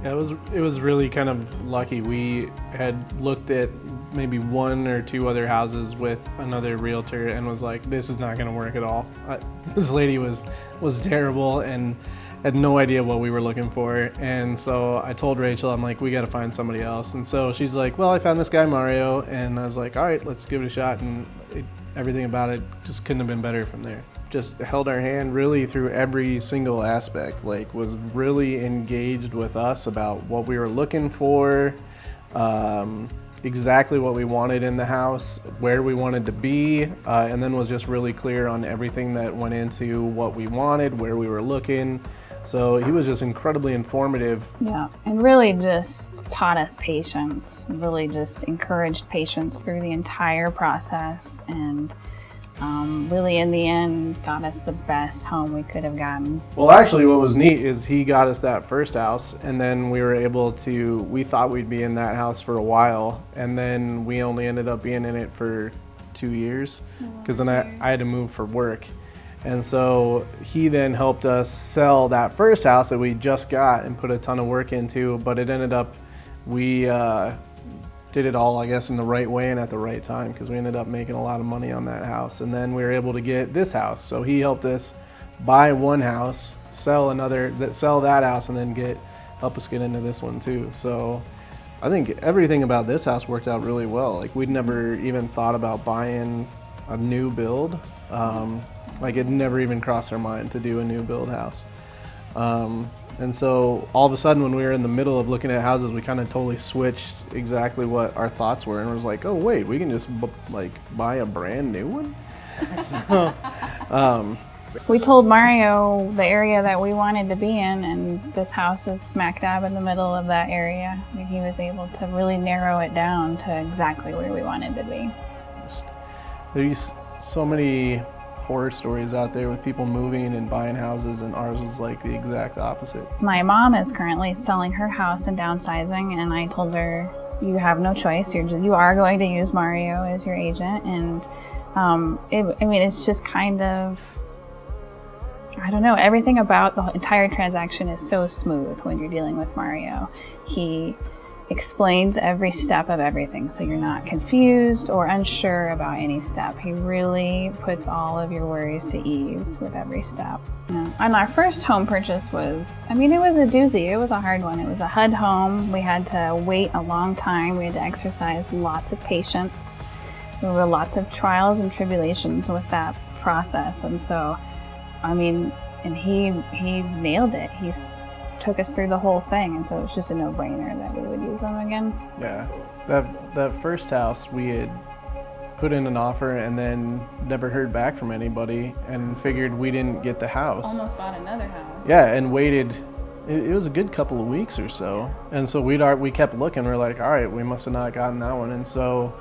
It was really kind of lucky. We had looked at maybe one or two other houses with another realtor and was like, this is not going to work at all. This lady was terrible and had no idea what we were looking for. And so I told Rachel, I'm like, we got to find somebody else. And so she's like, well, I found this guy Mario, and I was like, all right, let's give it a shot. And everything about it just couldn't have been better from there. Just held our hand really through every single aspect, like was really engaged with us about what we were looking for, exactly what we wanted in the house, where we wanted to be, and then was just really clear on everything that went into what we wanted, where we were looking. So he was just incredibly informative. Yeah, and really just taught us patience, really just encouraged patience through the entire process, and really in the end got us the best home we could have gotten. Well, actually what was neat is he got us that first house, and then we were able to, we thought we'd be in that house for a while, and then we only ended up being in it for 2 years, because then I had to move for work. And so he then helped us sell that first house that we just got and put a ton of work into, but it ended up, we did it all, I guess, in the right way and at the right time, because we ended up making a lot of money on that house. And then we were able to get this house. So he helped us buy one house, sell that house, and then help us get into this one too. So I think everything about this house worked out really well. Like, we'd never even thought about buying a new build. Like, it never even crossed our mind to do a new build house. And so all of a sudden, when we were in the middle of looking at houses, we kind of totally switched exactly what our thoughts were, and it was like, oh wait, we can just buy a brand new one. So, we told Mario the area that we wanted to be in, and this house is smack dab in the middle of that area. And he was able to really narrow it down to exactly where we wanted to be. There's so many horror stories out there with people moving and buying houses, and ours was like the exact opposite. My mom is currently selling her house and downsizing, and I told her, you have no choice. You are going to use Mario as your agent, and it's just kind of, I don't know, everything about the entire transaction is so smooth when you're dealing with Mario. He explains every step of everything, so you're not confused or unsure about any step. He really puts all of your worries to ease with every step. And our first home purchase was, it was a doozy. It was a hard one. It was a HUD home. We had to wait a long time. We had to exercise lots of patience. There were lots of trials and tribulations with that process. And so, and he nailed it. He took us through the whole thing, and so it's just a no-brainer that we would use them again. Yeah, that first house, we had put in an offer and then never heard back from anybody, and figured we didn't get the house. Almost bought another house. Yeah, and waited. It was a good couple of weeks or so, and so we kept looking. We're like, all right, we must have not gotten that one, and so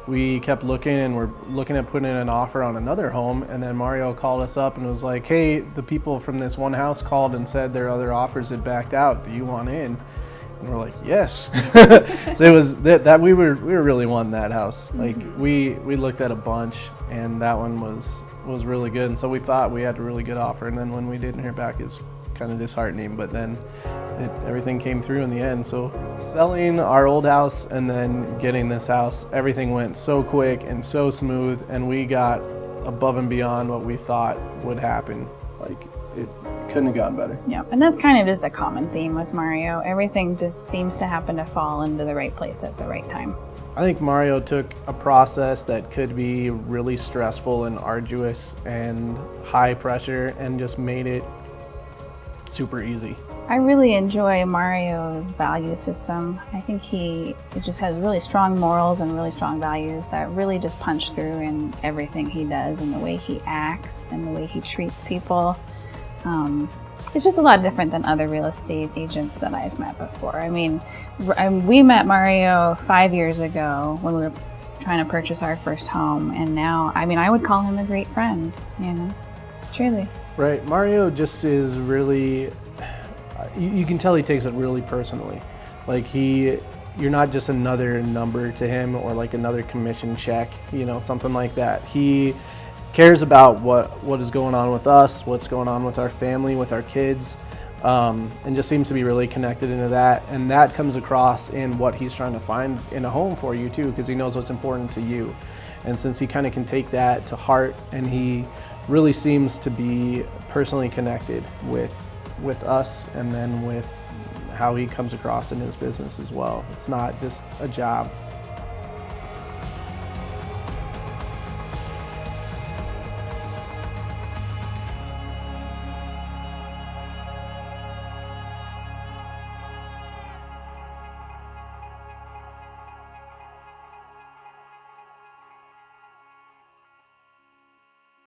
we kept looking, and we're looking at putting in an offer on another home, and then Mario called us up and was like, hey, the people from this one house called and said their other offers had backed out. Do you want in? And we're like, yes. So it was that we were really wanting that house. Like, we looked at a bunch, and that one was really good, and so we thought we had a really good offer, and then when we didn't hear back, it's kind of disheartening, but then everything came through in the end. So selling our old house and then getting this house, everything went so quick and so smooth, and we got above and beyond what we thought would happen. Like, it couldn't have gone better. Yeah, and that's kind of just a common theme with Mario. Everything just seems to happen to fall into the right place at the right time. I think Mario took a process that could be really stressful and arduous and high pressure and just made it super easy. I really enjoy Mario's value system. I think he just has really strong morals and really strong values that really just punch through in everything he does, and the way he acts and the way he treats people. It's just a lot different than other real estate agents that I've met before. We met Mario 5 years ago when we were trying to purchase our first home, and now, I would call him a great friend, truly. Right, Mario just is really, you can tell he takes it really personally. Like, you're not just another number to him, or like another commission check, something like that. He cares about what is going on with us, what's going on with our family, with our kids. and just seems to be really connected into that. And that comes across in what he's trying to find in a home for you too, because he knows what's important to you. And since he kind of can take that to heart, and he really seems to be personally connected with us, and then with how he comes across in his business as well. It's not just a job.